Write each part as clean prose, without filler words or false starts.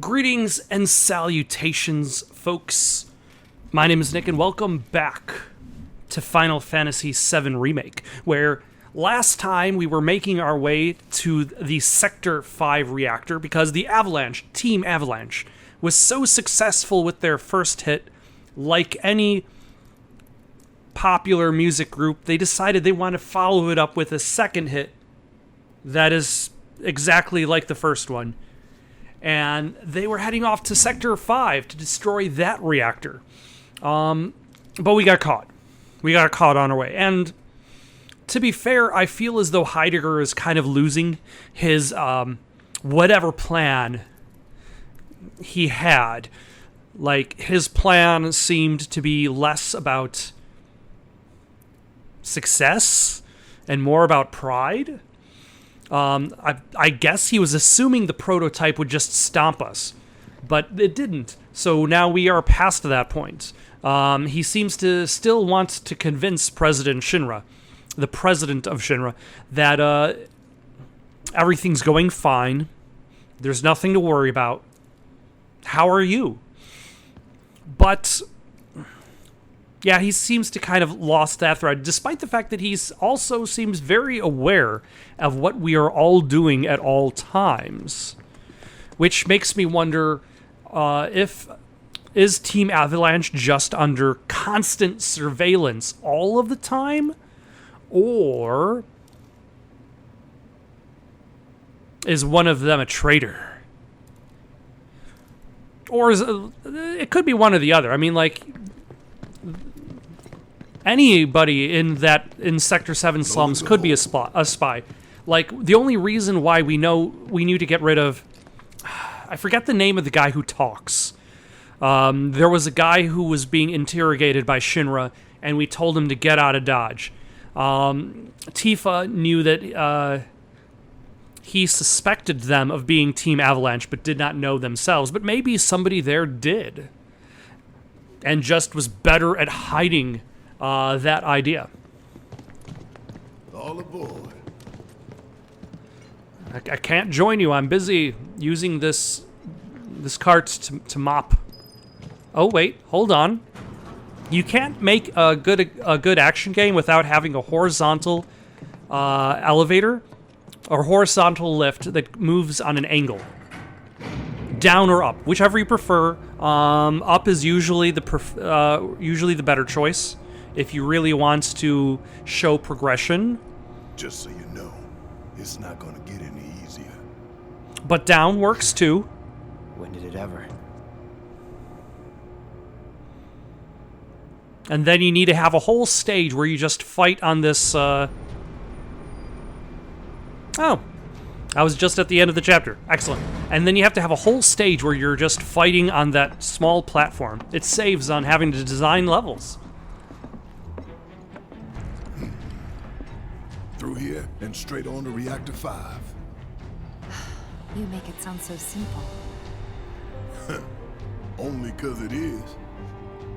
Greetings and salutations, folks. My name is Nick, and welcome back to Final Fantasy VII Remake, where last time we were making our way to the Sector 5 reactor because the Avalanche, Team Avalanche, was so successful with their first hit. Like any popular music group, they decided they want to follow it up with a second hit that is exactly like the first one. And they were heading off to Sector 5 to destroy that reactor. But we got caught. We got caught on our way. And to be fair, I feel as though Heidegger is kind of losing his whatever plan he had. Like, his plan seemed to be less about success and more about pride. I guess he was assuming the prototype would just stomp us, but it didn't. So now we are past that point. He seems to still want to convince President Shinra, the president of Shinra, that everything's going fine. There's nothing to worry about. How are you? But yeah, he seems to kind of lost that thread, despite the fact that he's also seems very aware of what we are all doing at all times. Which makes me wonder, is Team Avalanche just under constant surveillance all of the time? Or is one of them a traitor? Or it could be one or the other. I mean, like, anybody in Sector 7 slums could be a spy. Like, the only reason why we knew to get rid of... I forget the name of the guy who talks. There was a guy who was being interrogated by Shinra, and we told him to get out of Dodge. Tifa knew that he suspected them of being Team Avalanche, but did not know themselves. But maybe somebody there did, and just was better at hiding that idea. All aboard. I can't join you. I'm busy using this cart to mop. Oh wait, hold on. You can't make a good action game without having a horizontal elevator or horizontal lift that moves on an angle. Down or up, whichever you prefer. Up is usually the better choice if you really want to show progression. Just so you know, it's not gonna get any easier. But down works too. When did it ever? And then you need to have a whole stage where you just fight on this. Oh, I was just at the end of the chapter. Excellent. And then you have to have a whole stage where you're just fighting on that small platform. It saves on having to design levels. Through here and straight on to Reactor 5. You make it sound so simple. Only 'cause it is.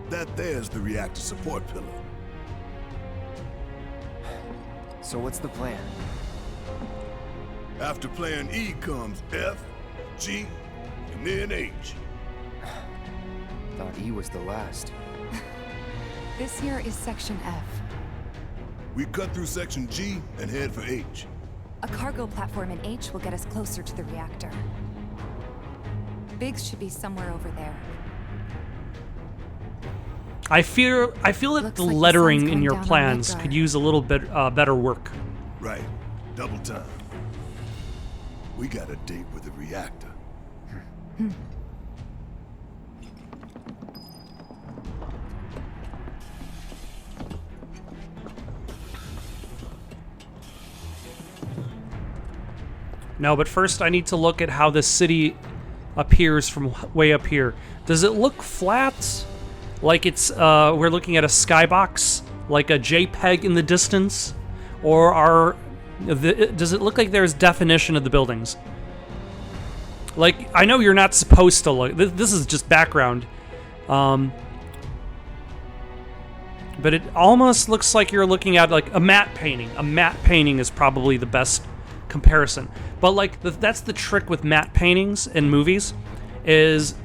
That there's the reactor support pillar. So what's the plan? After plan E comes F, G, and then H. Thought E was the last. This here is Section F. We cut through section G and head for H. A cargo platform in H will get us closer to the reactor. Biggs should be somewhere over there. I feel that Looks the like the lettering sun's in going your down on plans Midgar. could use a little bit better work. Right. Double time. We got a date with the reactor. No, but first I need to look at how the city appears from way up here. Does it look flat? Like it's, we're looking at a skybox? Like a JPEG in the distance? Or does it look like there's definition of the buildings? Like, I know you're not supposed to look, this is just background. But it almost looks like you're looking at like a matte painting. A matte painting is probably the best comparison. But like that's the trick with matte paintings in movies, is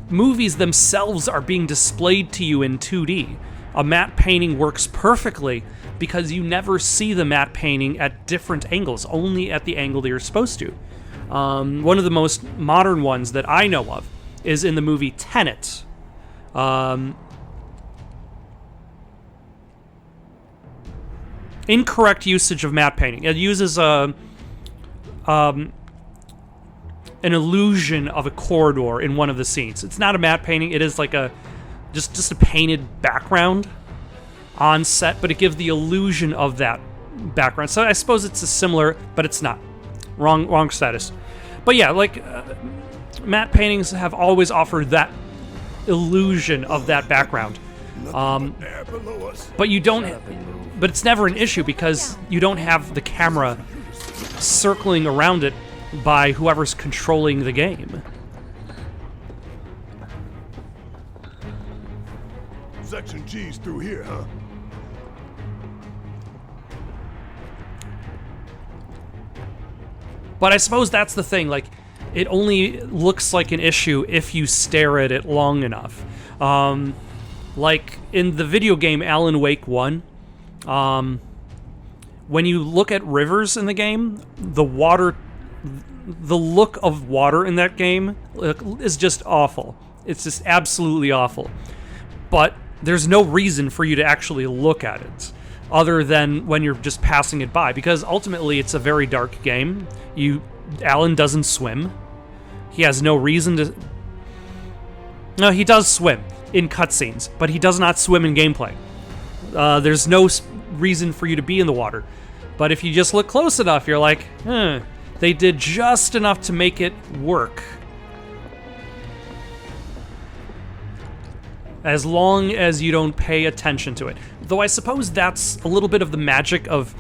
movies themselves are being displayed to you in 2D. A matte painting works perfectly because you never see the matte painting at different angles, only at the angle that you're supposed to. One of the most modern ones that I know of is in the movie Tenet. Incorrect usage of matte painting. It uses an illusion of a corridor in one of the scenes. It's not a matte painting. It is like a just a painted background on set, but it gives the illusion of that background. So I suppose it's a similar, but it's not. Wrong status. But yeah, like matte paintings have always offered that illusion of that background. Air below us. But you don't. But it's never an issue because you don't have the camera circling around it by whoever's controlling the game. Section G's through here, huh? But I suppose that's the thing, like, it only looks like an issue if you stare at it long enough. Like, in the video game Alan Wake 1, when you look at rivers in the game, the look of water in that game is just awful. It's just absolutely awful. But there's no reason for you to actually look at it other than when you're just passing it by, because ultimately it's a very dark game. Alan doesn't swim. He has no reason to... No, he does swim in cutscenes, but he does not swim in gameplay. There's no reason for you to be in the water. But if you just look close enough, you're like, they did just enough to make it work. As long as you don't pay attention to it. Though I suppose that's a little bit of the magic of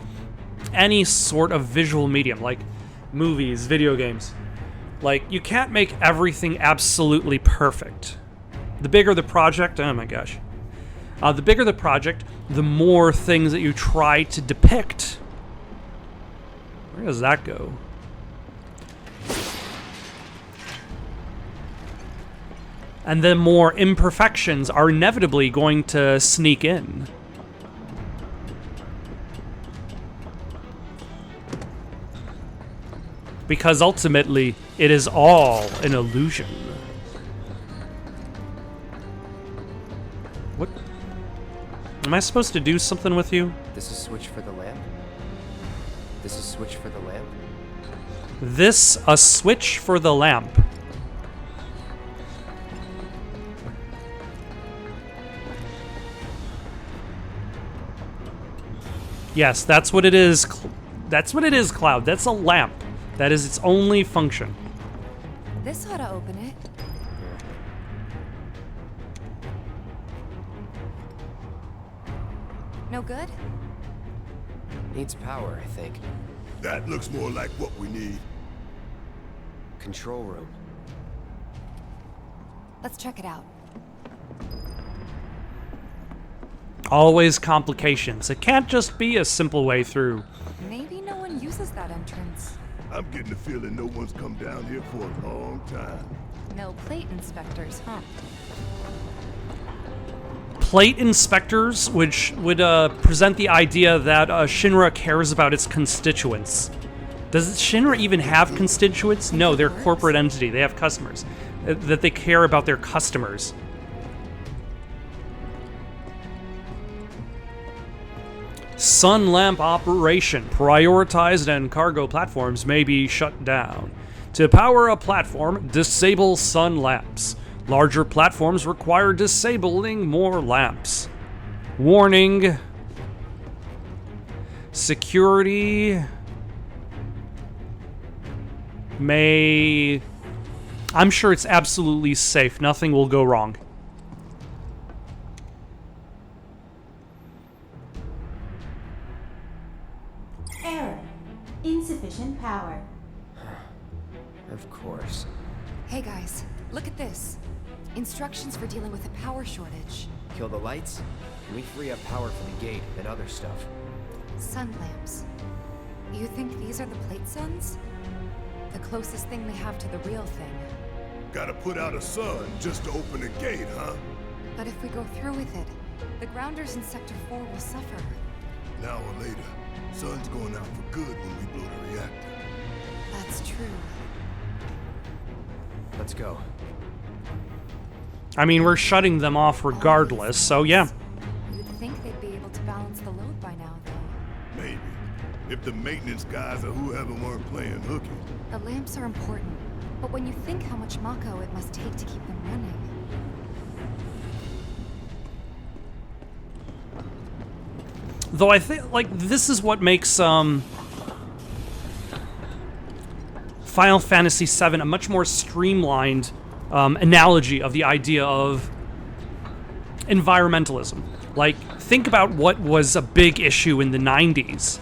any sort of visual medium, like movies, video games. Like, you can't make everything absolutely perfect. The bigger the project, oh my gosh. The bigger the project, the more things that you try to depict. Where does that go? And then more imperfections are inevitably going to sneak in. Because ultimately, it is all an illusion. What? Am I supposed to do something with you? This is switch for the lamp. This is switch for the lamp. This a switch for the lamp. Yes, that's what it is. That's what it is, Cloud. That's a lamp. That is its only function. This ought to open it. No good? Needs power, I think. That looks more like what we need. Control room. Let's check it out. Always complications. It can't just be a simple way through. Maybe no one uses that entrance. I'm getting the feeling no one's come down here for a long time. No plate inspectors, huh? Plate inspectors, which would present the idea that Shinra cares about its constituents. Does Shinra even have constituents? No, they're a corporate entity. They have customers. That they care about their customers. Sun lamp operation. Prioritized and cargo platforms may be shut down. To power a platform, disable sun lamps. Larger platforms require disabling more lamps. Warning. Security may... I'm sure it's absolutely safe. Nothing will go wrong. Error. Insufficient power. Of course. Hey guys, look at this. Instructions for dealing with a power shortage. Kill the lights, and we free up power for the gate and other stuff. Sun lamps. You think these are the plate suns? The closest thing they have to the real thing. Gotta put out a sun just to open a gate, huh? But if we go through with it, the grounders in Sector 4 will suffer. An hour later, sun's going out for good when we blow the reactor. That's true. Let's go. I mean, we're shutting them off regardless, so yeah. You'd think they'd be able to balance the load by now, though. Maybe. If the maintenance guys or whoever weren't playing hooky. The lamps are important, but when you think how much Mako it must take to keep them running. Though I think, like, this is what makes Final Fantasy VII a much more streamlined analogy of the idea of environmentalism. Like, think about what was a big issue in the 90s.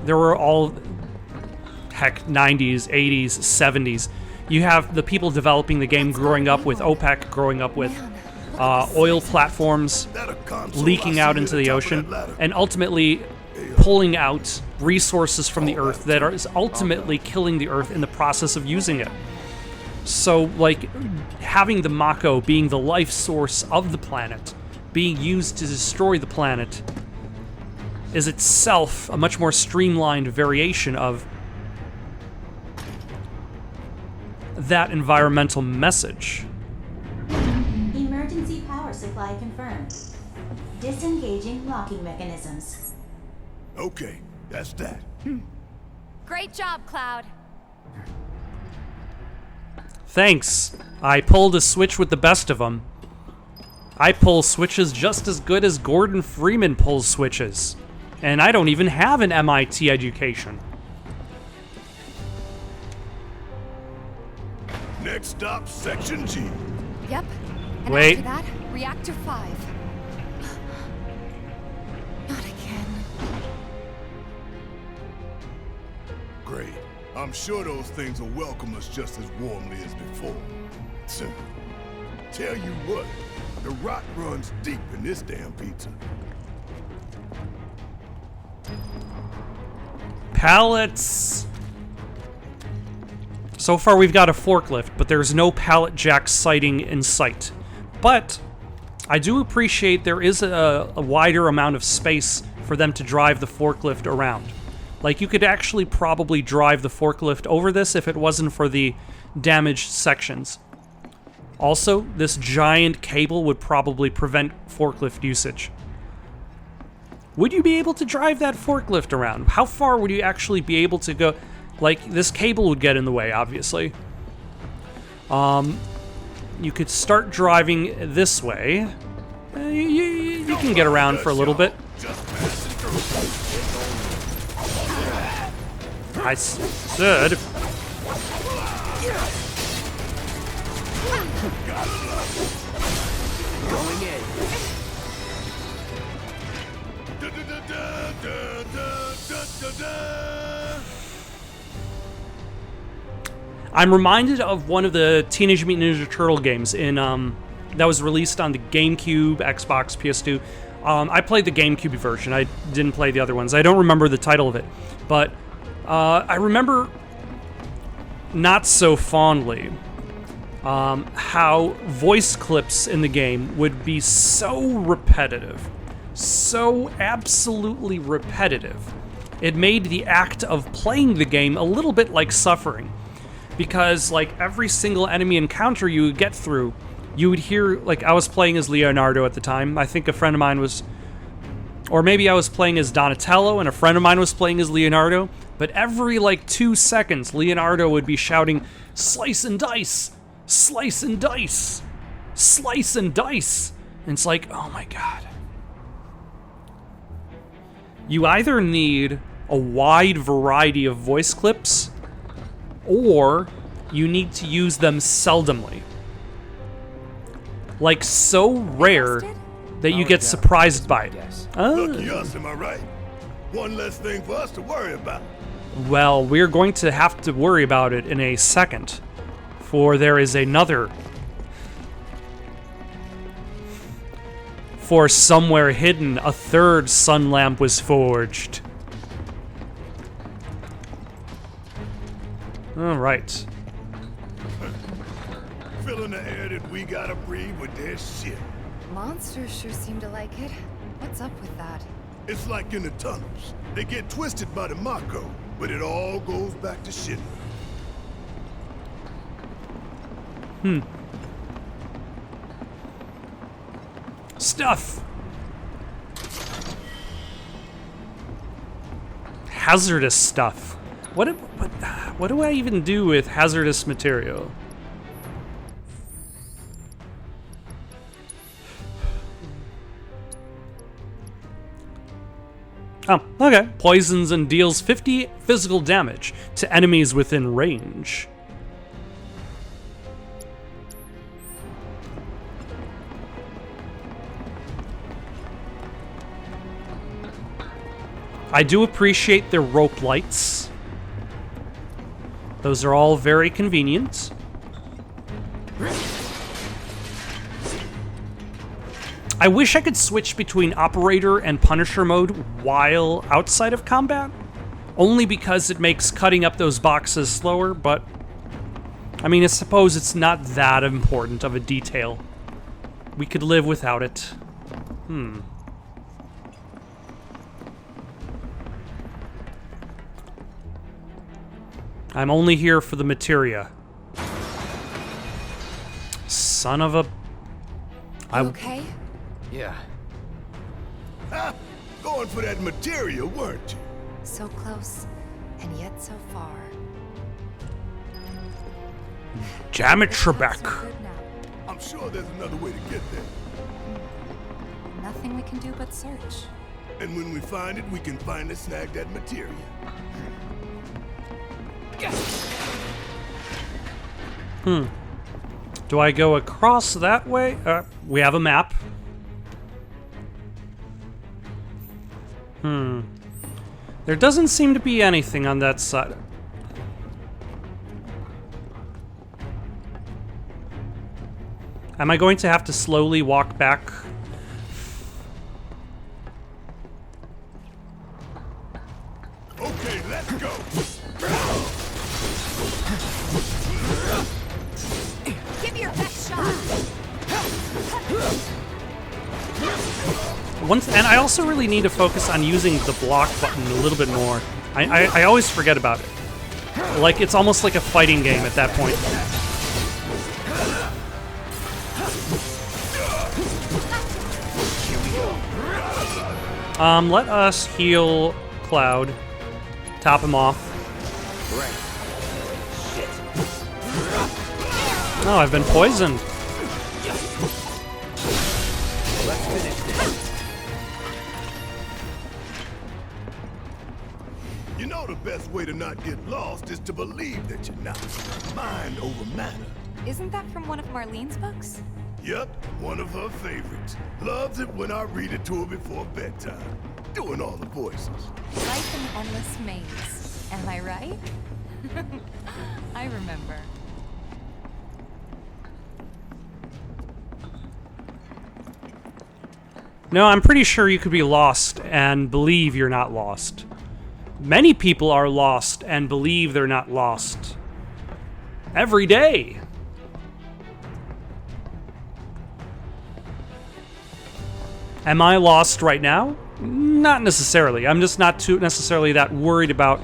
There were all, heck, 90s, 80s, 70s. You have the people developing the game growing up with OPEC, growing up with oil platforms leaking out into the ocean, and ultimately pulling out resources from the Earth that is ultimately killing the Earth in the process of using it. So, like, having the Mako being the life source of the planet, being used to destroy the planet, is itself a much more streamlined variation of that environmental message. Emergency power supply confirmed. Disengaging locking mechanisms. Okay, that's that. Great job, Cloud. Thanks. I pulled a switch with the best of them. I pull switches just as good as Gordon Freeman pulls switches. And I don't even have an MIT education. Next stop, Section G. Yep. And Wait. after that, Reactor 5. Not again. Great. I'm sure those things will welcome us just as warmly as before. So, tell you what, the rot runs deep in this damn pizza. Pallets. So far we've got a forklift, but there's no pallet jack sighting in sight. But I do appreciate there is a wider amount of space for them to drive the forklift around. Like, you could actually probably drive the forklift over this if it wasn't for the damaged sections. Also, this giant cable would probably prevent forklift usage. Would you be able to drive that forklift around? How far would you actually be able to go? Like, this cable would get in the way, obviously. You could start driving this way. You can get around for a little bit. I said. Going in. I'm reminded of one of the Teenage Mutant Ninja Turtle games in that was released on the GameCube, Xbox, PS2. I played the GameCube version. I didn't play the other ones. I don't remember the title of it, but I remember not so fondly how voice clips in the game would be so repetitive, so absolutely repetitive. It made the act of playing the game a little bit like suffering. Because, like, every single enemy encounter you would get through, you would hear, like, I was playing as Leonardo at the time. I think a friend of mine was, or maybe I was playing as Donatello and a friend of mine was playing as Leonardo. But every, like, 2 seconds, Leonardo would be shouting, "Slice and dice! Slice and dice! Slice and dice!" And it's like, oh my god. You either need a wide variety of voice clips, or you need to use them seldomly. Like, so rare that you get surprised by it. Lucky us, am I right? One less thing for us to worry about. Well, we're going to have to worry about it in a second, for there is another. For somewhere hidden, a third sun lamp was forged. All right. filling the air that we gotta breathe with their shit. Monsters sure seem to like it. What's up with that? It's like in the tunnels. They get twisted by the Mako, but it all goes back to Shinra. Stuff. Hazardous stuff. What do I even do with hazardous material? Oh, okay. Poisons and deals 50 physical damage to enemies within range. I do appreciate their rope lights. Those are all very convenient. I wish I could switch between Operator and Punisher mode while outside of combat, only because it makes cutting up those boxes slower, but I mean, I suppose it's not that important of a detail. We could live without it. I'm only here for the materia. Son of a... You okay? Yeah. Ha! Going for that material, weren't you? So close, and yet so far. Damn it, This path's Trebek. no good now. I'm sure there's another way to get there. Nothing we can do but search. And when we find it, we can finally snag that material. Do I go across that way? We have a map. There doesn't seem to be anything on that side. Am I going to have to slowly walk back? Okay, let's go. Give me your best shot! And I also really need to focus on using the block button a little bit more. I always forget about it. Like, it's almost like a fighting game at that point. Let us heal Cloud. Top him off. Right. Shit. Oh, I've been poisoned. Let's finish this. You know the best way to not get lost is to believe that you're not. Mind over matter. Isn't that from one of Marlene's books? Yep, one of her favorites. Loves it when I read it to her before bedtime. Doing all the voices. Life in Endless Maze. Am I right? I remember. No, I'm pretty sure you could be lost and believe you're not lost. Many people are lost and believe they're not lost. Every day. Am I lost right now? Not necessarily. I'm just not too necessarily that worried about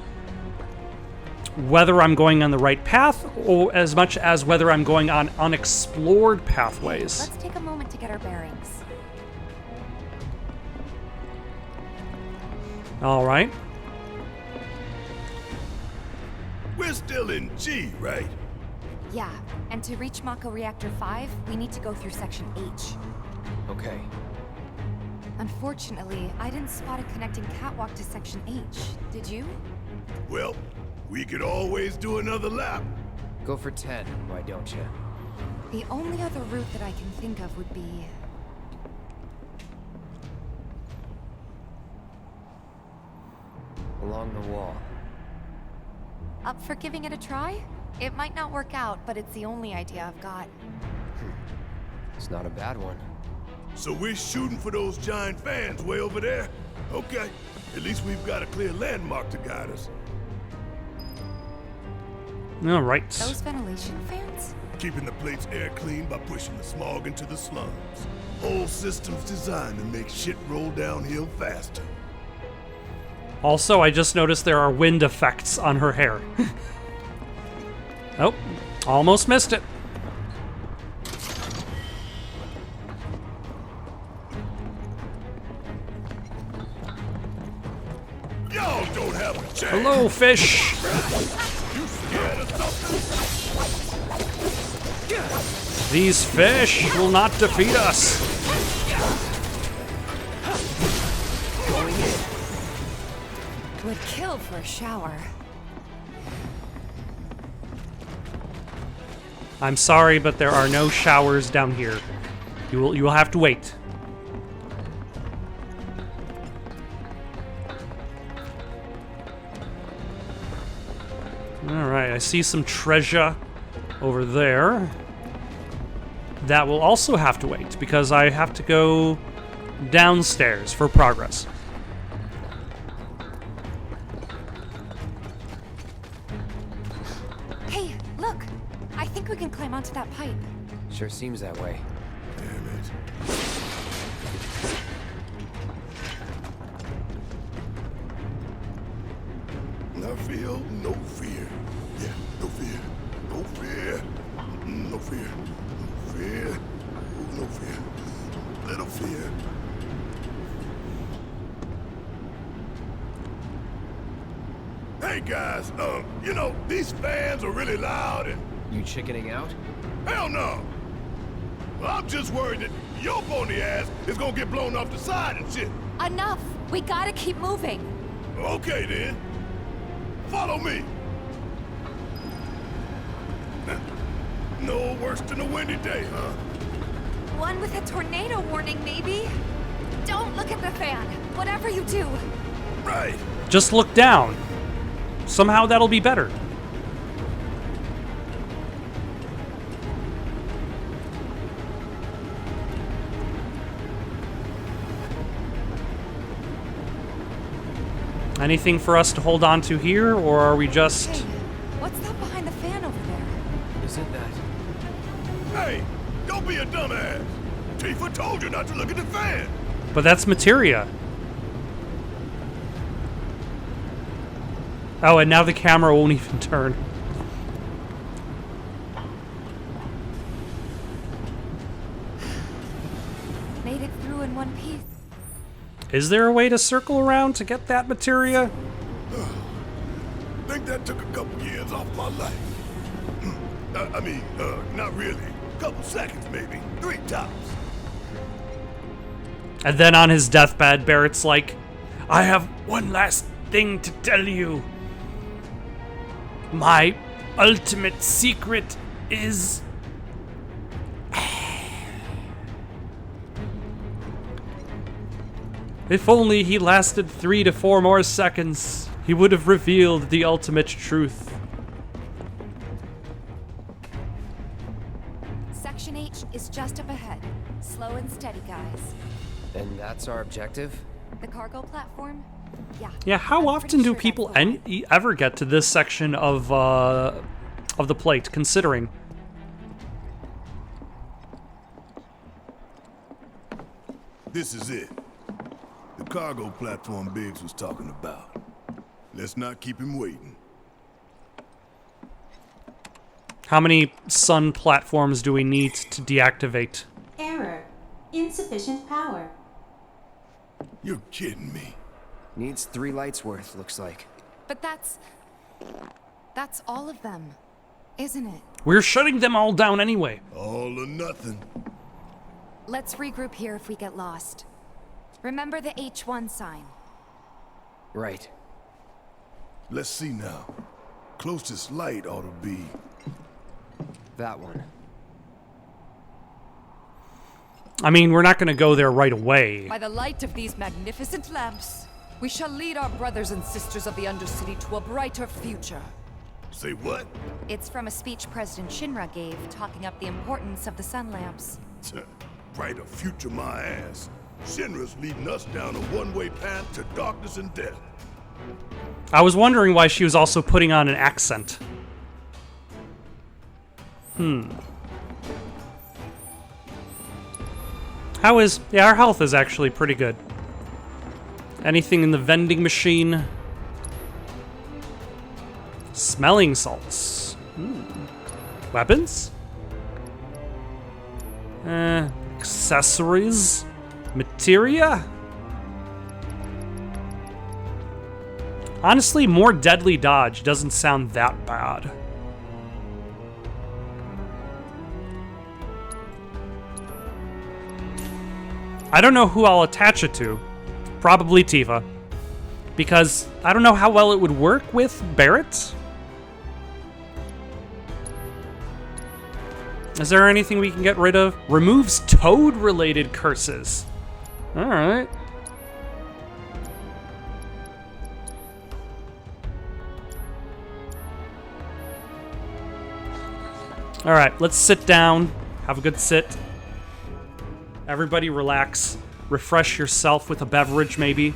whether I'm going on the right path or as much as whether I'm going on unexplored pathways. Let's take a moment to get our bearings. All right. We're still in G, right? Yeah, and to reach Mako Reactor 5, we need to go through Section H. Okay. Unfortunately, I didn't spot a connecting catwalk to Section H. Did you? Well, we could always do another lap. Go for 10, why don't you? The only other route that I can think of would be... Along the wall. Up for giving it a try? It might not work out, but it's the only idea I've got. It's not a bad one. So we're shooting for those giant fans way over there? Okay. At least we've got a clear landmark to guide us. All right. Those ventilation fans? Keeping the plate's air clean by pushing the smog into the slums. Whole system's designed to make shit roll downhill faster. Also, I just noticed there are wind effects on her hair. Oh, almost missed it. Y'all don't have a chance. Hello, fish. You scared of something? These fish will not defeat us. Would kill for a shower. I'm sorry, but there are no showers down here. You will have to wait. All right, I see some treasure over there. That will also have to wait because I have to go downstairs for progress. Hey, look! I think we can climb onto that pipe. Sure seems that way. Damn it. I feel no fear. Yeah, no fear. No fear. No fear. No fear. No fear. Little fear. Hey guys, you know, these fans are really loud and You chickening out? hell no. Well, I'm just worried that your pony ass is gonna get blown off the side and shit. Enough! We gotta keep moving. Okay then. Follow me. No worse than a windy day, huh? One with a tornado warning, maybe? Don't look at the fan. Whatever you do. Right. Just look down. Somehow that'll be better. Anything for us to hold on to here, or are we just... Hey, what's that behind the fan over there? Isn't that? Hey, don't be a dumbass. Tifa told you not to look at the fan. But that's materia. Oh, and now the camera won't even turn. Made it through in one piece. Is there a way to circle around to get that materia? Think that took a couple years off my life. Not really. Couple seconds, maybe. 3 tops. And then on his deathbed, Barrett's like, I have one last thing to tell you. My ultimate secret is... If only he lasted 3 to 4 more seconds, he would have revealed the ultimate truth. Section H is just up ahead. Slow and steady, guys. And that's our objective? The cargo platform? Yeah. Yeah, how I'm often pretty do sure people that's the one. ever get to this section of the plate, considering? This is it. The cargo platform Biggs was talking about. Let's not keep him waiting. How many sun platforms do we need to deactivate? Error. Insufficient power. You're kidding me. Needs 3 lights worth, looks like. But that's all of them, isn't it? We're shutting them all down anyway. All or nothing. Let's regroup here if we get lost. Remember the H1 sign. Right. Let's see now. Closest light ought to be... That one. I mean, we're not going to go there right away. By the light of these magnificent lamps, we shall lead our brothers and sisters of the Undercity to a brighter future. Say what? It's from a speech President Shinra gave, talking up the importance of the sun lamps. Brighter future my ass. Shinra's leading us down a one-way path to darkness and death. I was wondering why she was also putting on an accent. Yeah, our health is actually pretty good. Anything in the vending machine? Smelling salts. Weapons? Accessories? Materia? Honestly, more deadly dodge doesn't sound that bad. I don't know who I'll attach it to. Probably Tifa. Because I don't know how well it would work with Barrett. Is there anything we can get rid of? Removes Toad-related curses. Alright. Alright, let's sit down. Have a good sit. Everybody relax. Refresh yourself with a beverage, maybe.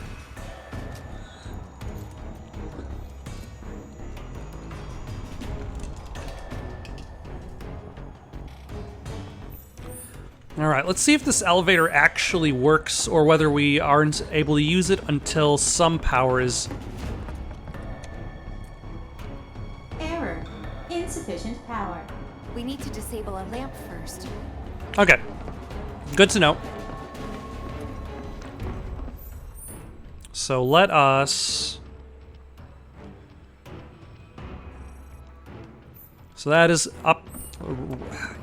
Alright, let's see if this elevator actually works, or whether we aren't able to use it until some power is... Error. Insufficient power. We need to disable a lamp first. Okay. Good to know. So let us... So that is up...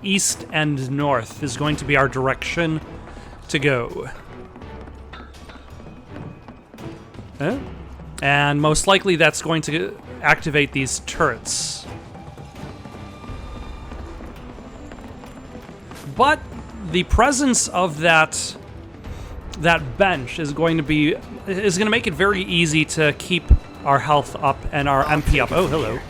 East and north is going to be our direction to go. Okay. And most likely that's going to activate these turrets. But the presence of that bench is going to make it very easy to keep our health up and our MP up. Oh, hello.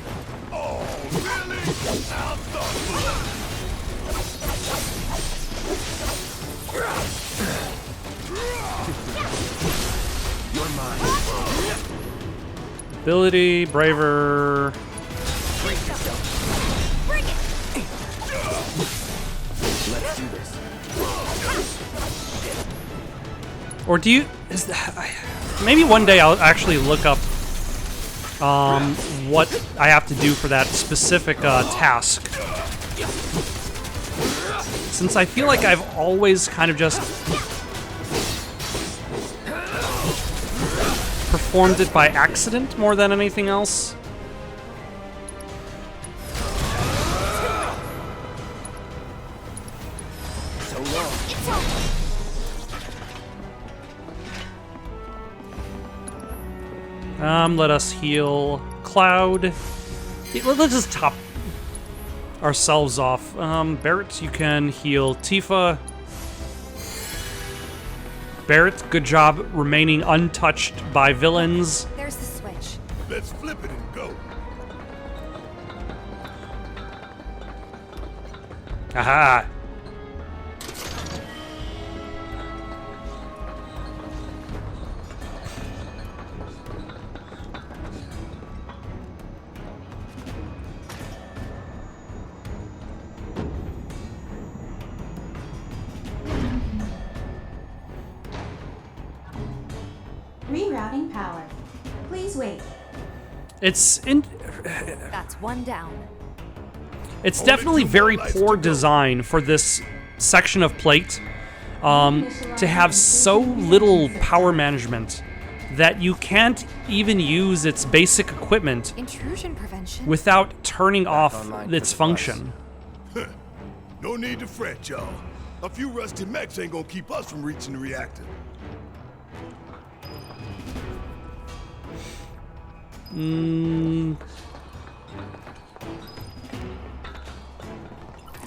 Ability, braver. Let's do this. Or do you... maybe one day I'll actually look up what I have to do for that specific task. Since I feel like I've always kind of just performed it by accident more than anything else. Let us heal Cloud. Let's just top ourselves off. Barrett, you can heal Tifa. Barrett, good job remaining untouched by villains. There's the switch. Let's flip it and go. Aha! Rerouting power. Please wait. It's That's one down. It's definitely very poor design for this section of plate to have so little power management that you can't even use its basic equipment Intrusion prevention. without turning off online its for function. No need to fret, y'all. A few rusty mechs ain't gonna keep us from reaching the reactor.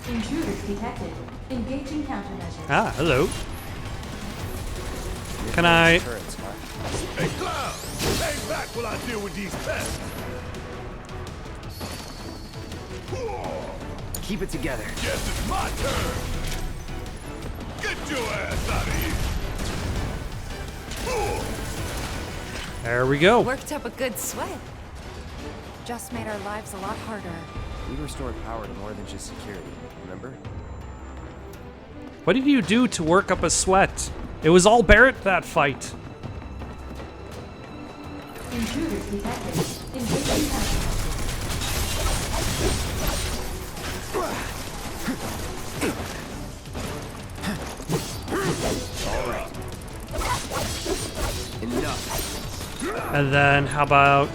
Intruders detected. Engaging countermeasures. Ah, hello. Can I... Turrets, huh? Hey, Cloud! Hang back while I deal with these pests. Keep it together. Guess it's my turn. Get your ass out of here. There we go. Worked up a good sweat. Just made our lives a lot harder. We restored power to more than just security, remember? What did you do to work up a sweat? It was all Barrett, that fight. Intruders detected. Engaging passive. All right. Enough. And then how about...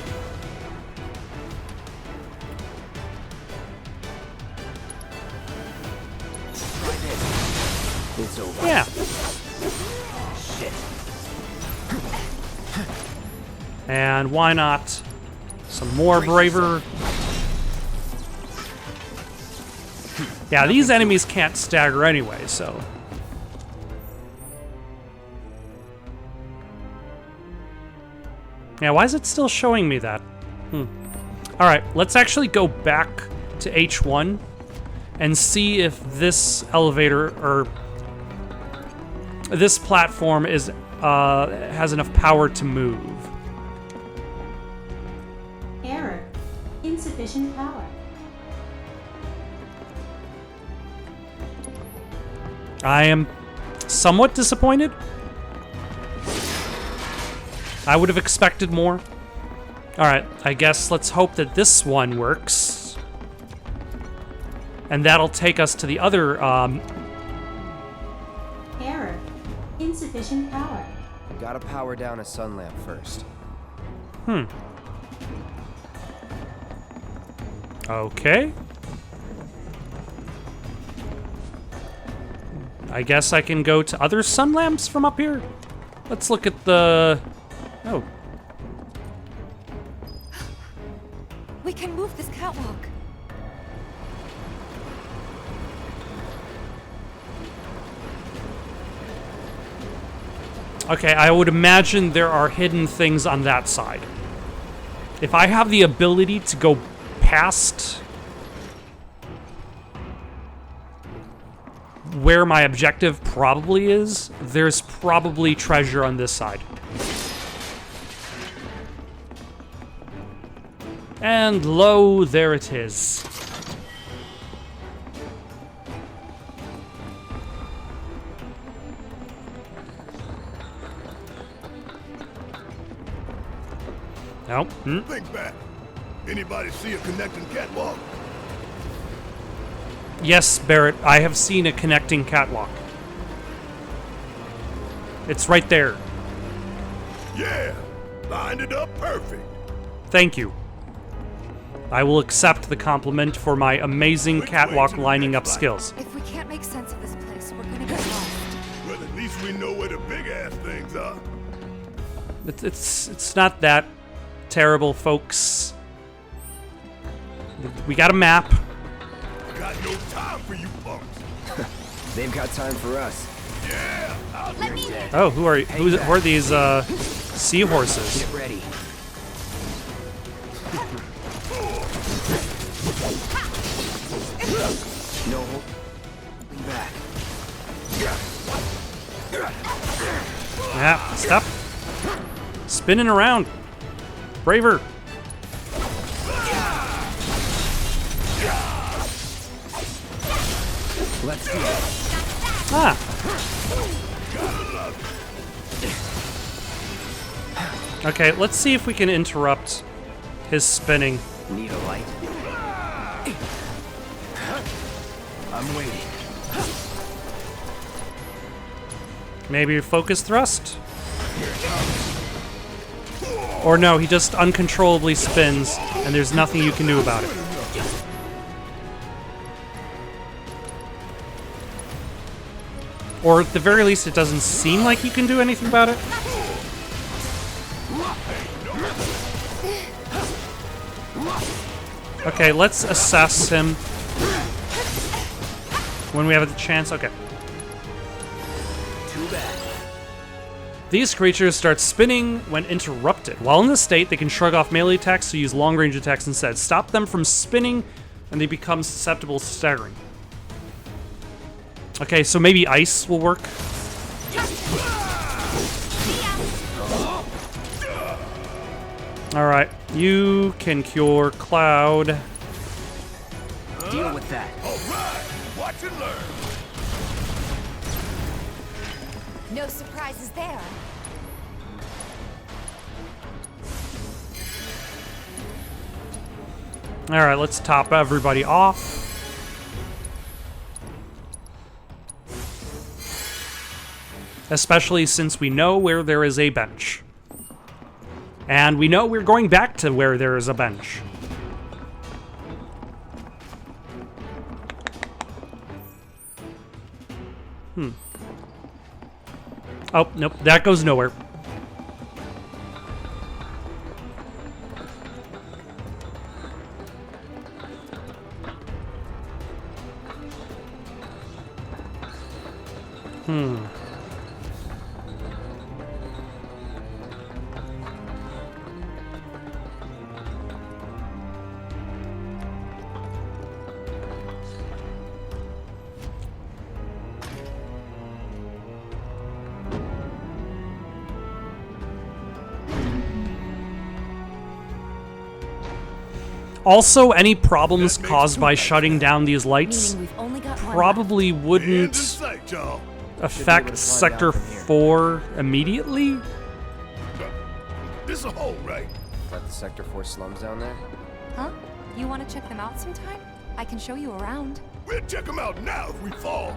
It's over. Yeah. Shit. And why not some more braver? Yeah, these enemies can't stagger anyway, so... Yeah, why is it still showing me that? Alright, let's actually go back to H1 and see if this elevator, or this platform is has enough power to move. Error. Insufficient power. I am somewhat disappointed. I would have expected more. Alright, I guess let's hope that this one works. And that'll take us to the other, Error. Insufficient power. Gotta power down a sun lamp first. Okay. I guess I can go to other sun lamps from up here. Let's look at the... Oh. We can move this catwalk. Okay, I would imagine there are hidden things on that side. If I have the ability to go past where my objective probably is, there's probably treasure on this side. And lo, there it is. Nope. Think back. Anybody see a connecting catwalk? Yes, Barrett, I have seen a connecting catwalk. It's right there. Yeah, lined it up perfect. Thank you. I will accept the compliment for my amazing Which way catwalk to the lining up next skills. If we can't make sense of this place, we're gonna get lost. Well, at least we know where the big ass things are. It's not that terrible, folks. We got a map. Got no time for you punks. They've got time for us. Yeah, out here dead. Oh, who are these seahorses? Get ready. No holding back. Yeah, stop spinning around. Braver. Let's do it. Ah. Okay, let's see if we can interrupt his spinning. Need a light? I'm waiting. Maybe focus thrust? Or no, he just uncontrollably spins, and there's nothing you can do about it. Or at the very least, it doesn't seem like you can do anything about it. Okay, let's assess him when we have the chance. Okay. Too bad. These creatures start spinning when interrupted. While in this state, they can shrug off melee attacks to use long-range attacks instead. Stop them from spinning, and they become susceptible to staggering. Okay, so maybe ice will work. Alright, you can cure Cloud. Deal with that. All right, watch and learn. No surprises there. All right, let's top everybody off. Especially since we know where there is a bench. And we know we're going back to where there is a bench. Oh, nope, that goes nowhere. Also, any problems caused by shutting down these lights Meaning we've only got one probably End in wouldn't sight, y'all. affect climb Sector down from here. 4 immediately. This a hole, right? Is that the Sector 4 slums down there? left. Huh? You want to check them out sometime? I can show you around. We'll check them out now if we fall.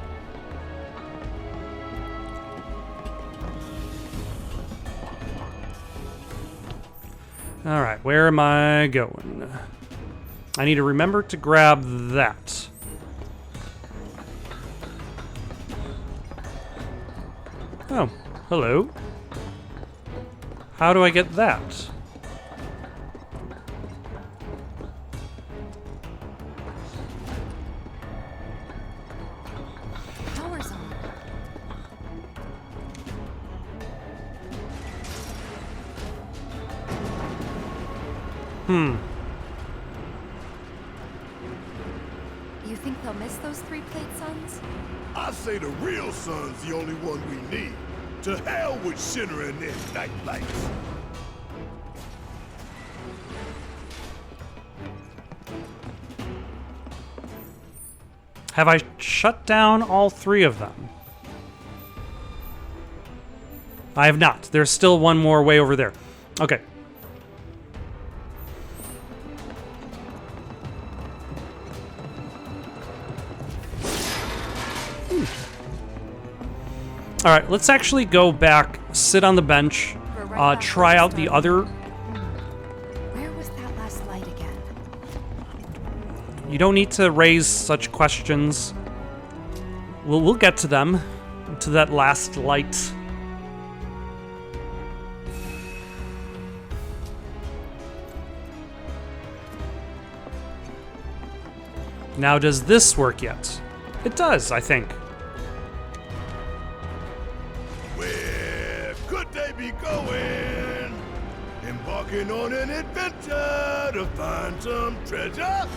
All right, where am I going? I need to remember to grab that. Oh, hello. How do I get that? Power's on. You think they'll miss those three-plate suns? I say the real sun's the only one we need. To hell with Shinra and their night lights. Have I shut down all three of them? I have not. There's still one more way over there. Okay. All right, let's actually go back, sit on the bench, We're right back try where we out the started. other. Where was that last light again? You don't need to raise such questions. We'll get to them, to that last light. Now, does this work yet? It does, I think. Where could they be going? Embarking on an adventure to find some treasure?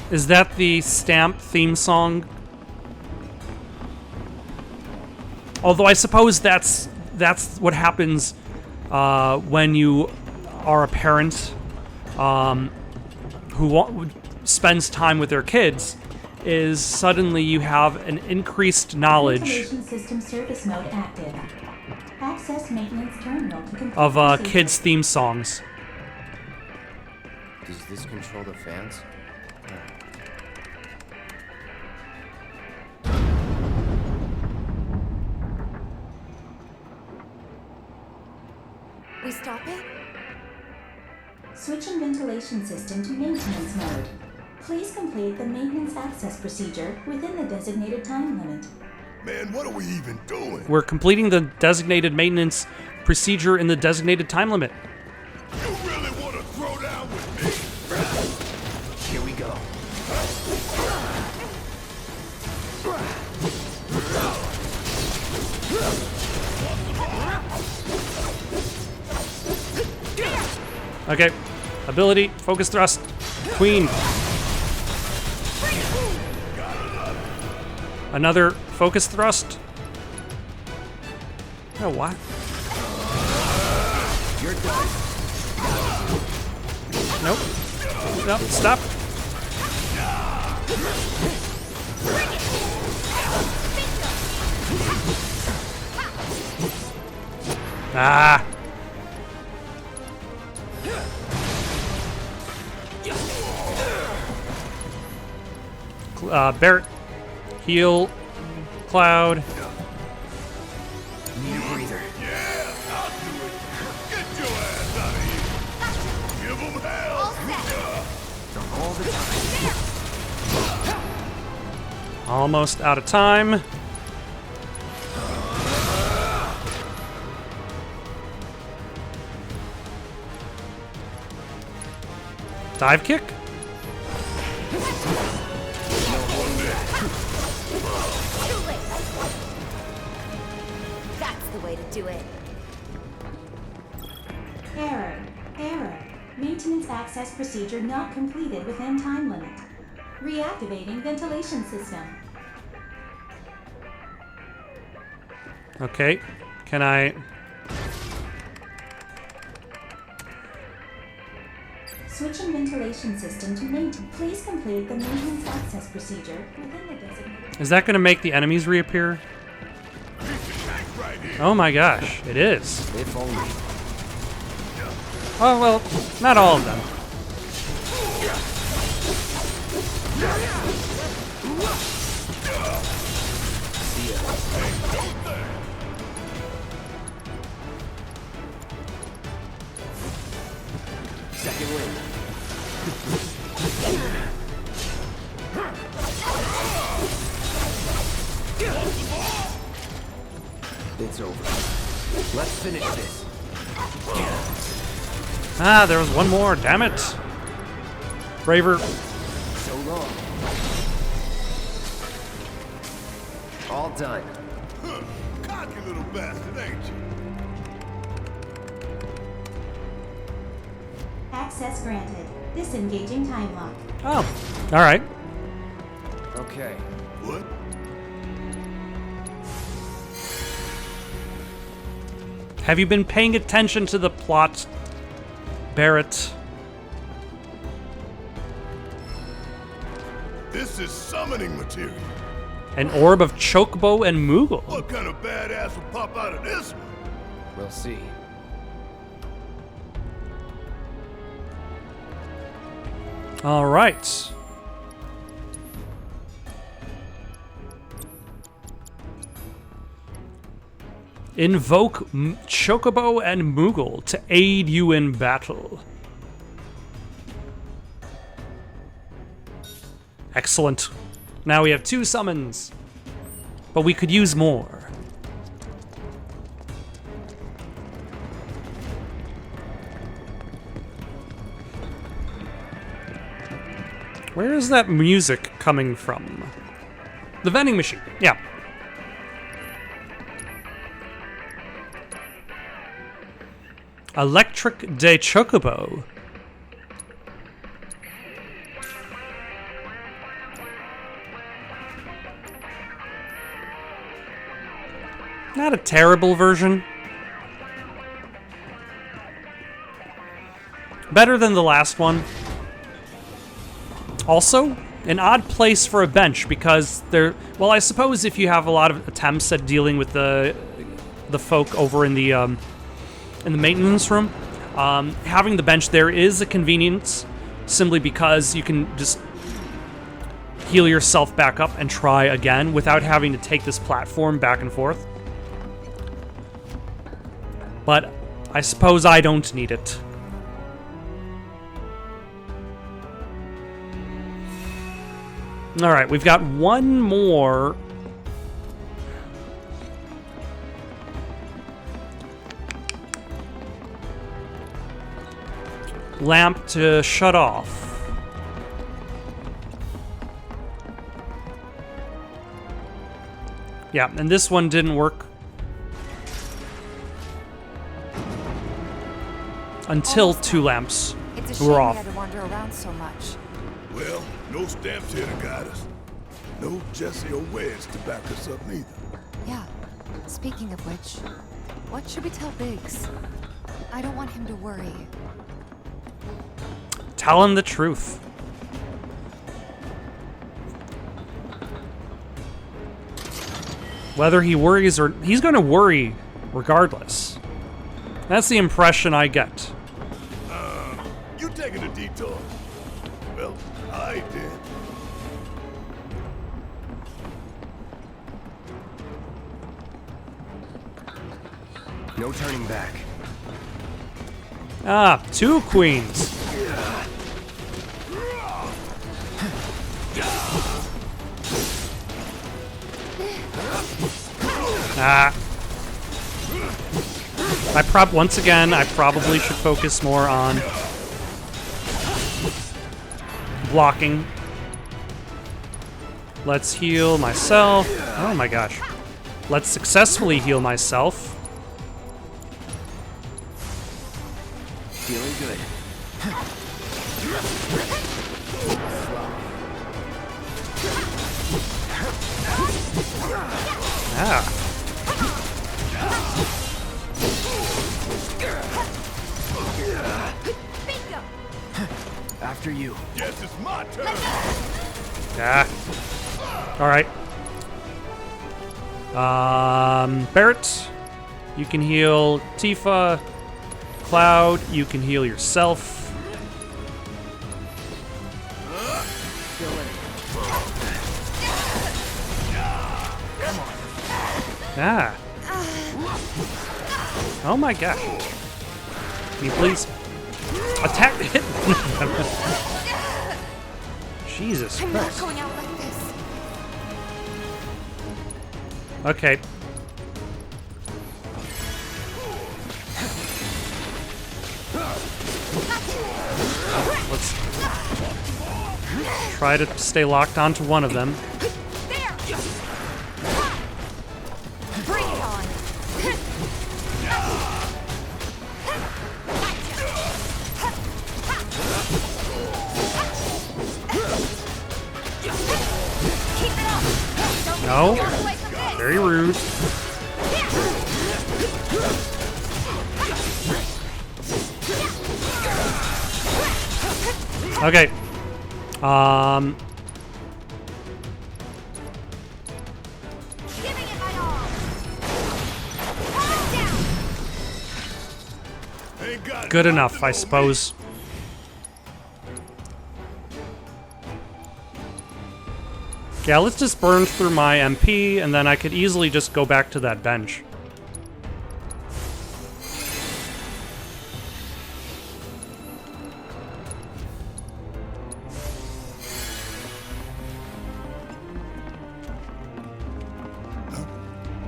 Is that the Stamp theme song? Although I suppose that's what happens when you are a parent who spends time with their kids, is suddenly you have an increased knowledge Ventilation system service mode active. Access maintenance terminal to complete of procedure. kids' theme songs. Does this control the fans? We stop it? Switching ventilation system to maintenance mode. Please complete the maintenance access procedure within the designated time limit. Man, what are we even doing? We're completing the designated maintenance procedure in the designated time limit. You really want to throw down with me? Here we go. Okay. Ability, focus thrust, Queen. Another focus thrust. Oh, what? You're done. Nope. Nope, stop. Ah. Barrett. Heal. Cloud. Need a breather. Yeah, I'll do it. Get your ass out of here. Give them hell. All the time. Almost out of time. Dive kick? That's the way to do it. Error. Error. Maintenance access procedure not completed within time limit. Reactivating ventilation system. Okay. Can I... Switching ventilation system to maintenance. Please complete the maintenance access procedure within the designated. Is that going to make the enemies reappear? Right here. Oh my gosh, it is. If only. Oh, well, not all of them. Second wind. It's over. Let's finish this. Ah, there was one more, damn it. Braver. So long. All done. Cocky little bastard, ain't you? Access granted. Disengaging time lock. Oh, alright. Okay. What? Have you been paying attention to the plot, Barrett? This is summoning material. An orb of Chocobo and Moogle. What kind of badass will pop out of this one? We'll see. All right. Invoke Chocobo and Moogle to aid you in battle. Excellent. Now we have 2 summons, but we could use more. Where is that music coming from? The vending machine, yeah. Electric de Chocobo. Not a terrible version. Better than the last one. Also, an odd place for a bench because there. Well, I suppose if you have a lot of attempts at dealing with the folk over in the maintenance room, having the bench there is a convenience, simply because you can just heal yourself back up and try again without having to take this platform back and forth. But I suppose I don't need it. Alright, we've got one more. Lamp to shut off. Yeah, and this one didn't work. Until 2 lamps It's a shame were we off. had to wander around so much. Well, no stamps here to guide us. No Jesse or Wedge to back us up neither. Yeah. Speaking of which, what should we tell Biggs? I don't want him to worry. telling the truth. Whether he worries or... He's going to worry regardless. That's the impression I get. You taking a detour? Well, I did. No turning back. Ah, 2 queens. Ah. Once again, I probably should focus more on blocking. Let's heal myself. Oh my gosh. Let's successfully heal myself. Feeling good. Ah. After you. Guess it's my turn. Ah. All right. Barrett, you can heal Tifa. Cloud, you can heal yourself. Ah. Oh my god. Can you please attack? Hit. Jesus I'm not Christ. going out like this. Okay. Let's try to stay locked onto one of them. There! Bring it on! Keep it up! Don't No. get away from this. Very rude. Okay. Giving it my all. Calm down. Ain't got Good nothing enough, I on me. suppose. Yeah, let's just burn through my MP, and then I could easily just go back to that bench.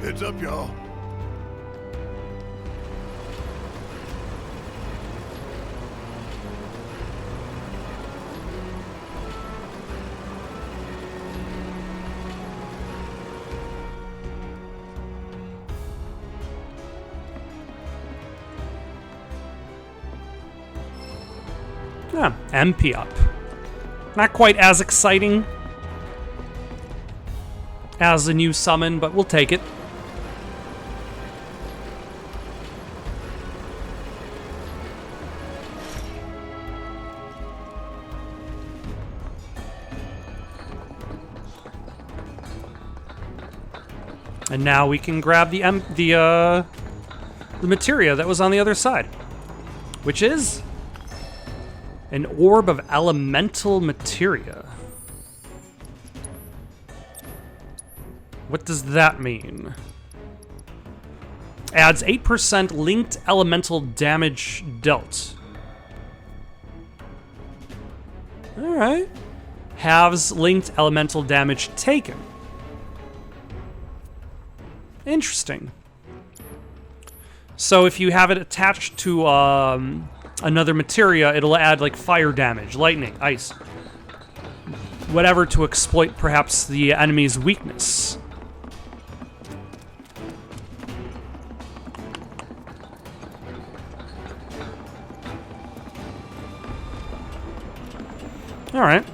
Heads up, y'all. Yeah, MP up. Not quite as exciting as a new summon, but we'll take it. And now we can grab the materia that was on the other side, which is an orb of elemental materia. What does that mean? Adds 8% linked elemental damage dealt. Alright. Halves linked elemental damage taken. Interesting. So if you have it attached to another materia, it'll add like fire damage, lightning, ice, whatever to exploit perhaps the enemy's weakness. All right.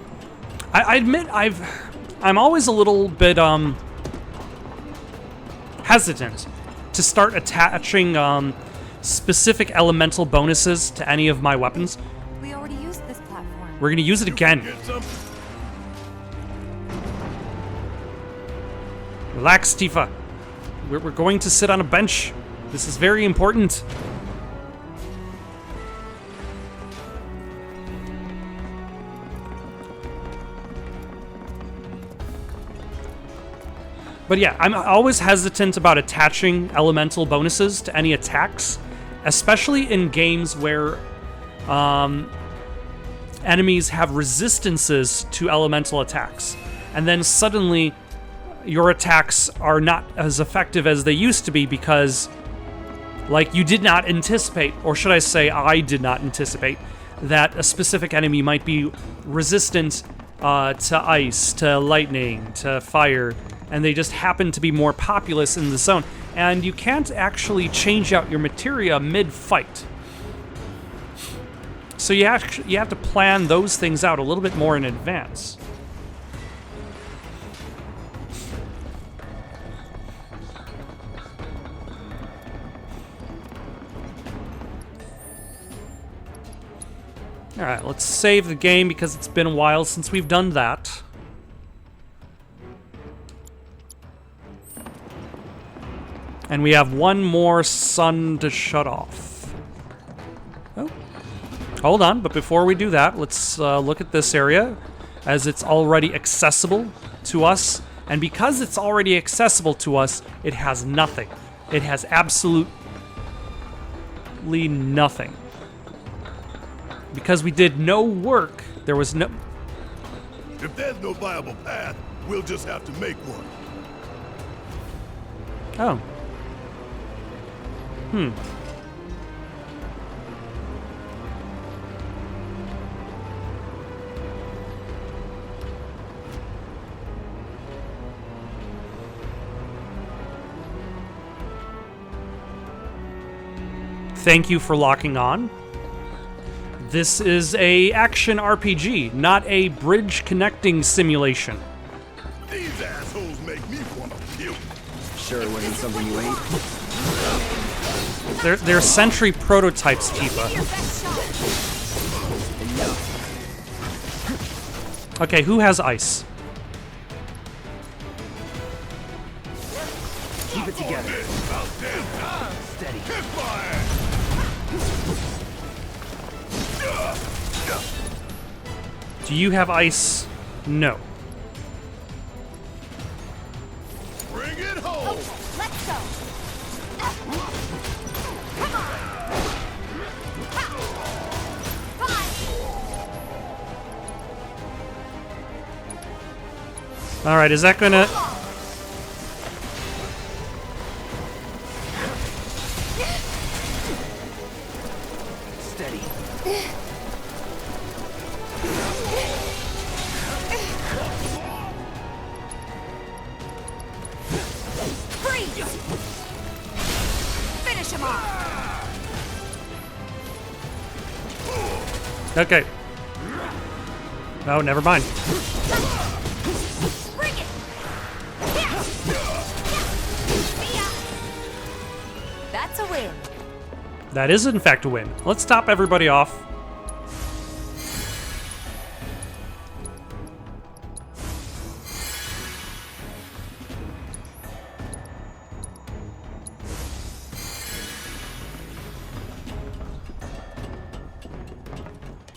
I admit I'm always a little bit hesitant to start attaching specific elemental bonuses to any of my weapons. We already used this platform. We're gonna use it again. Get some? Relax, Tifa. We're going to sit on a bench. This is very important. But yeah, I'm always hesitant about attaching elemental bonuses to any attacks, especially in games where enemies have resistances to elemental attacks. And then suddenly your attacks are not as effective as they used to be because, like, you did not anticipate, or should I say I did not anticipate, that a specific enemy might be resistant to ice, to lightning, to fire, and they just happen to be more populous in the zone. And you can't actually change out your materia mid-fight. So you have to plan those things out a little bit more in advance. Alright, let's save the game because it's been a while since we've done that. And we have one more sun to shut off. Oh. Hold on, but before we do that, let's look at this area, as it's already accessible to us. And because it's already accessible to us, it has nothing. It has absolutely nothing. Because we did no work, there was no... If there's no viable path, we'll just have to make one. Oh. Thank you for locking on. This is a action RPG, not a bridge connecting simulation. These assholes make me want to puke. Sure it wasn't something you ate? They're Sentry prototypes, Tifa. Okay, who has ice? Keep it together. About damn time. Steady. Kiss my ass. Do you have ice? No. Bring it home. Let's go. Come on. All right, is that gonna... Steady. Freeze. Finish him off. Okay. Oh, never mind. Bring it. See ya. That's a win. That is, in fact, a win. Let's top everybody off.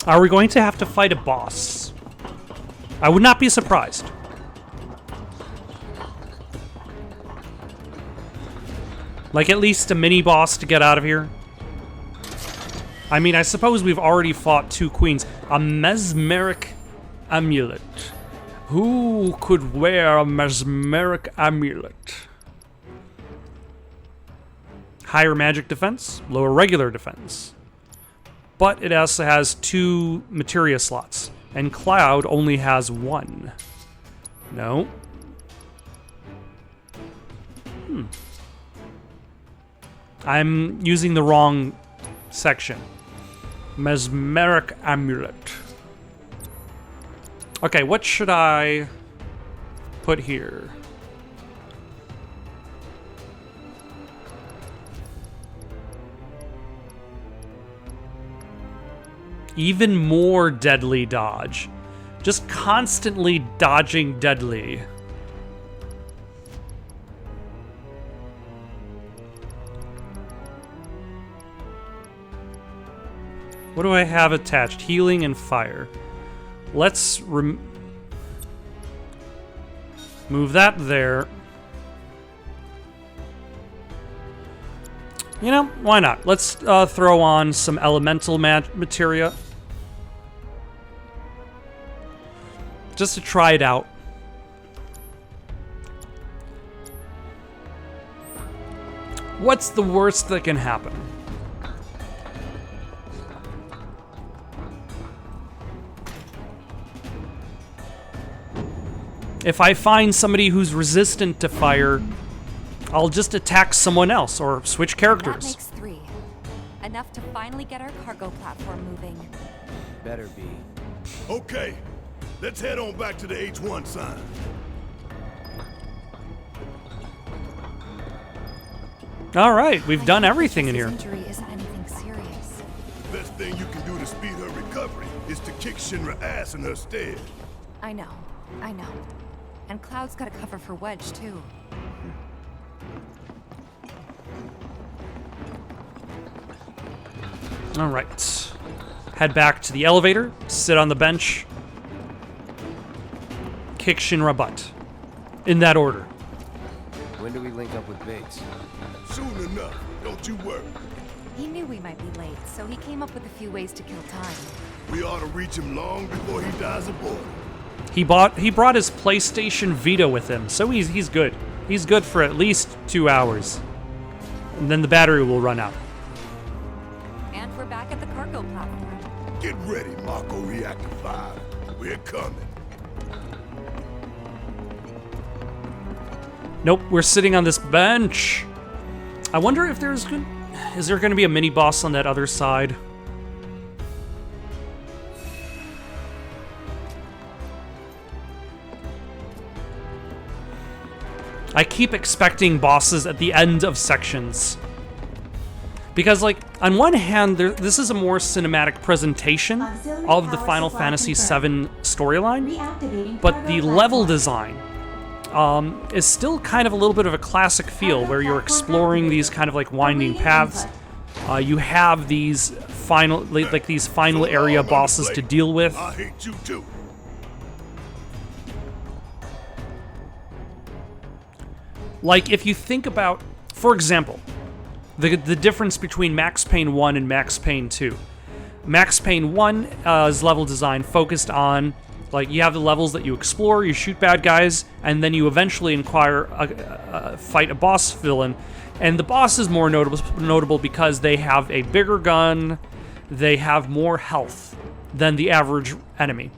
Are we going to have to fight a boss? I would not be surprised. Like, at least a mini-boss to get out of here. I mean, I suppose we've already fought two queens. A mesmeric amulet. Who could wear a mesmeric amulet? Higher magic defense, lower regular defense. But it also has 2 materia slots, and Cloud only has 1. No. I'm using the wrong section. Mesmeric amulet. Okay, what should I put here? Even more deadly dodge. Just constantly dodging deadly. What do I have attached? Healing and fire. Let's move that there. You know, why not? Let's throw on some elemental materia. Just to try it out. What's the worst that can happen? If I find somebody who's resistant to fire, I'll just attack someone else or switch characters. That makes 3. Enough to finally get our cargo platform moving. Better be. Okay, let's head on back to the H1 sign. All right, we've done everything in here. His injury isn't anything serious. Best thing you can do to speed her recovery is to kick Shinra ass in her stead. I know. And Cloud's got a cover for Wedge, too. All right. Head back to the elevator, sit on the bench, kick Shinra butt. In that order. When do we link up with Bates? Soon enough, don't you worry. He knew we might be late, so he came up with a few ways to kill time. We ought to reach him long before he dies aboard. He brought his PlayStation Vita with him, so he's good. He's good for at least 2 hours. And then the battery will run out. And we're back at the cargo platform. Get ready, Mako Reactor 5. We're coming. Nope, we're sitting on this bench. I wonder if is there going to be a mini boss on that other side? I keep expecting bosses at the end of sections. Because, like, on one hand, this is a more cinematic presentation of the Final Fantasy VII storyline, but the level design is still kind of a little bit of a classic feel, where you're exploring these kind of like winding paths. You have these final area bosses to deal with. I hate you too. Like, if you think about, for example, the difference between Max Payne 1 and Max Payne 2. Max Payne 1's level design focused on, like, you have the levels that you explore, you shoot bad guys, and then you eventually fight a boss villain. And the boss is more notable because they have a bigger gun, they have more health than the average enemy.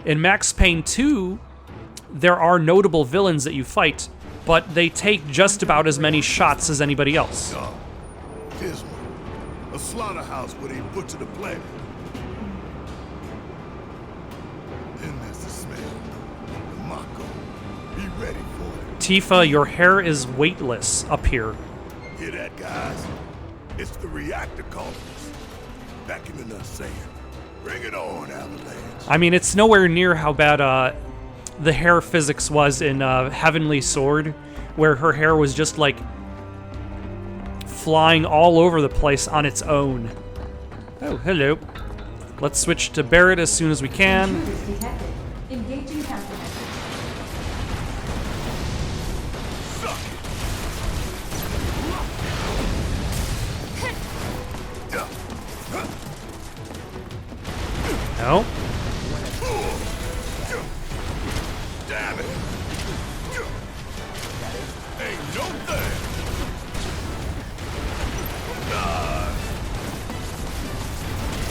In Max Payne 2, there are notable villains that you fight, but they take just about as many shots as anybody else. Dismal. A slaughterhouse where they butcher the planet. Then there's the smell. The Mako. Be ready for it. Tifa, your hair is weightless up here. Hear that, guys? It's the reactor calling us. Vacuuming us saying, bring it on, Avalanche. I mean, it's nowhere near how bad the hair physics was in Heavenly Sword, where her hair was just like flying all over the place on its own. Oh, hello. Let's switch to Barrett as soon as we can. Intruders detected. Engaging countermeasures. Suck it. No. Damn it! Ain't no thing!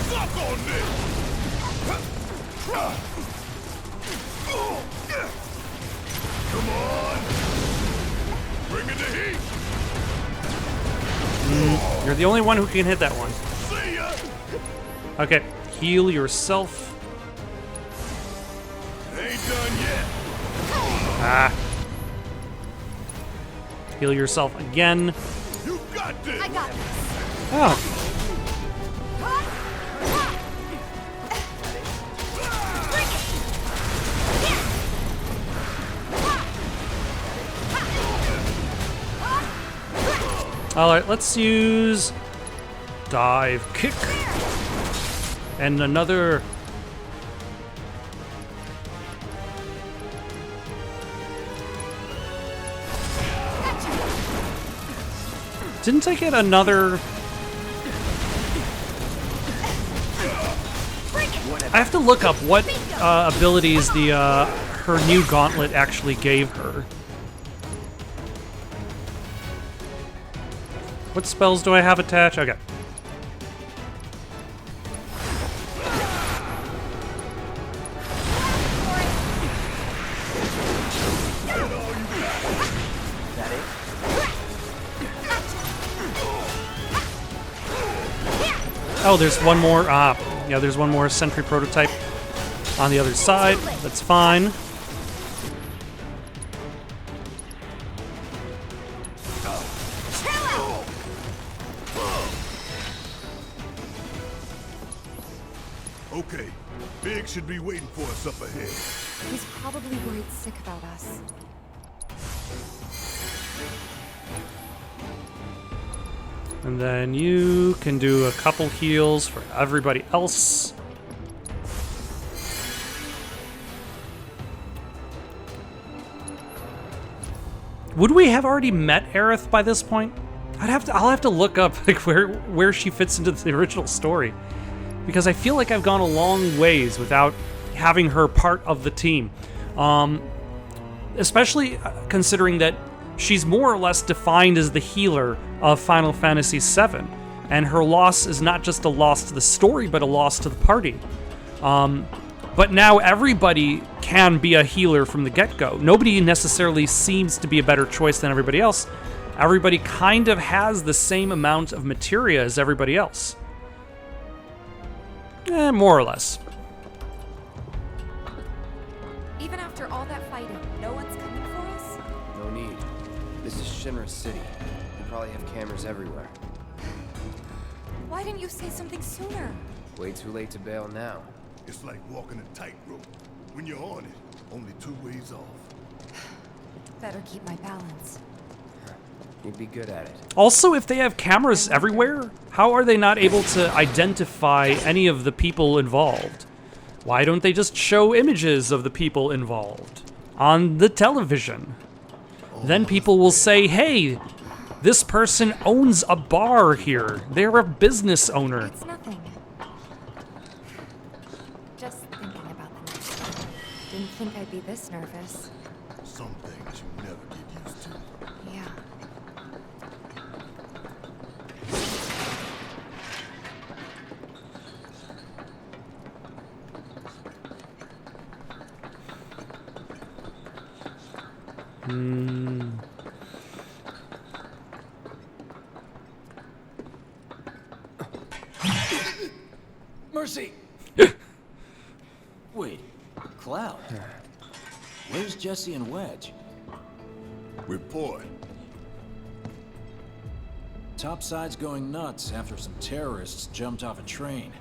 Suck on this! Come on! Bring it to heat! You're the only one who can hit that one. See ya! Okay, heal yourself. Ain't done yet! Ah. Heal yourself again. You got this! I got this. Oh. Alright, let's use dive kick. And another. Didn't I get another? I have to look up what abilities the her new gauntlet actually gave her. What spells do I have attached? Okay. Oh, there's one more. Yeah, there's one more sentry prototype on the other side. That's fine. Okay, Big should be waiting for us up ahead. He's probably worried sick about us. And then you can do a couple heals for everybody else. Would we have already met Aerith by this point? I'll have to look up like where she fits into the original story, because I feel like I've gone a long ways without having her part of the team. Especially considering that she's more or less defined as the healer of Final Fantasy VII, and her loss is not just a loss to the story, but a loss to the party. But now everybody can be a healer from the get-go. Nobody necessarily seems to be a better choice than everybody else. Everybody kind of has the same amount of materia as everybody else. More or less. Even after all that fighting, no one's coming for us? No need. This is Shinra City. We probably have cameras everywhere. Why didn't you say something sooner? Way too late to bail now. It's like walking a tightrope. When you're on it, only 2 ways off. Better keep my balance. You'd be good at it. Also, if they have cameras everywhere, how are they not able to identify any of the people involved? Why don't they just show images of the people involved on the television? Then people will say, hey, this person owns a bar here. They're a business owner. It's nothing. Just thinking about the next one. Didn't think I'd be this nervous. Some things you never get used to. Yeah. Mercy! Wait, Cloud? Where's Jesse and Wedge? Report. Topside's going nuts after some terrorists jumped off a train.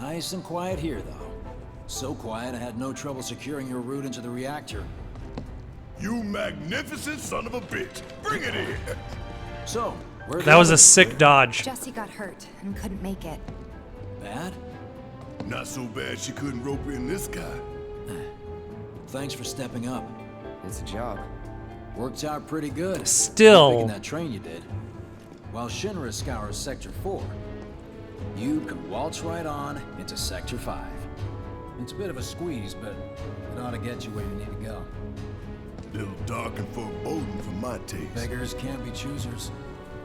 Nice and quiet here, though. So quiet I had no trouble securing your route into the reactor. You magnificent son of a bitch! Bring it in! So, where That was a sick dodge. Jesse got hurt and couldn't make it. Bad? Not so bad she couldn't rope in this guy. Thanks for stepping up. It's a job. Worked out pretty good. Still. Picking that train you did. While Shinra scours Sector 4, you can waltz right on into Sector 5. It's a bit of a squeeze, but it ought to get you where you need to go. Little dark and foreboding for my taste. Beggars can't be choosers.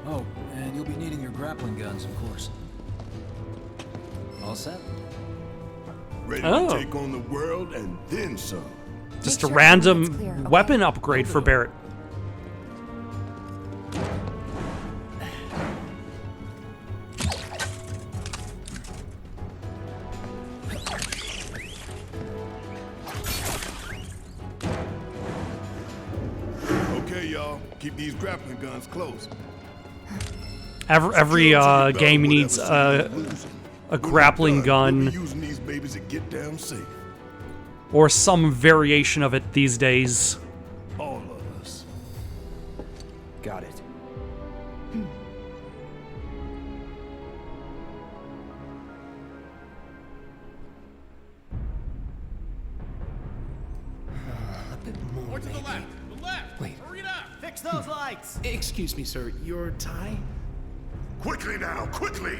Oh, and you'll be needing your grappling guns, of course. All set? Ready Oh. to take on the world and then some. Just Make a sure everything's random clear, okay? weapon upgrade for Barrett. Okay, y'all. Keep these grappling guns close. Every game needs a grappling gun We'll be using these babies to get down safe. or some variation of it these days. All of us. Got it. Or to the left. The left. Wait. Hurry it up. Fix those lights! Excuse me, sir. Your tie? Quickly now, quickly!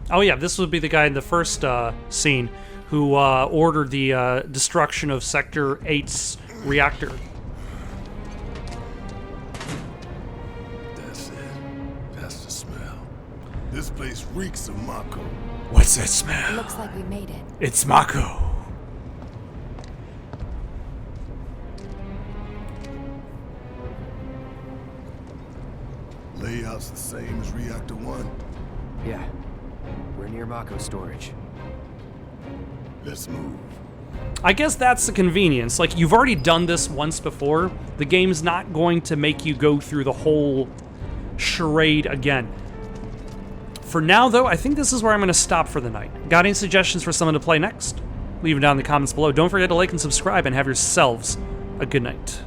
Oh yeah, this would be the guy in the first scene who ordered the destruction of Sector 8's reactor. That's it. That's the smell. This place reeks of Mako. What's that smell? Looks like we made it. It's Mako. Layout's the same as Reactor 1. Yeah. We're near Mako storage. Let's move. I guess that's the convenience. Like, you've already done this once before. The game's not going to make you go through the whole charade again. For now, though, I think this is where I'm going to stop for the night. Got any suggestions for someone to play next? Leave them down in the comments below. Don't forget to like and subscribe, and have yourselves a good night.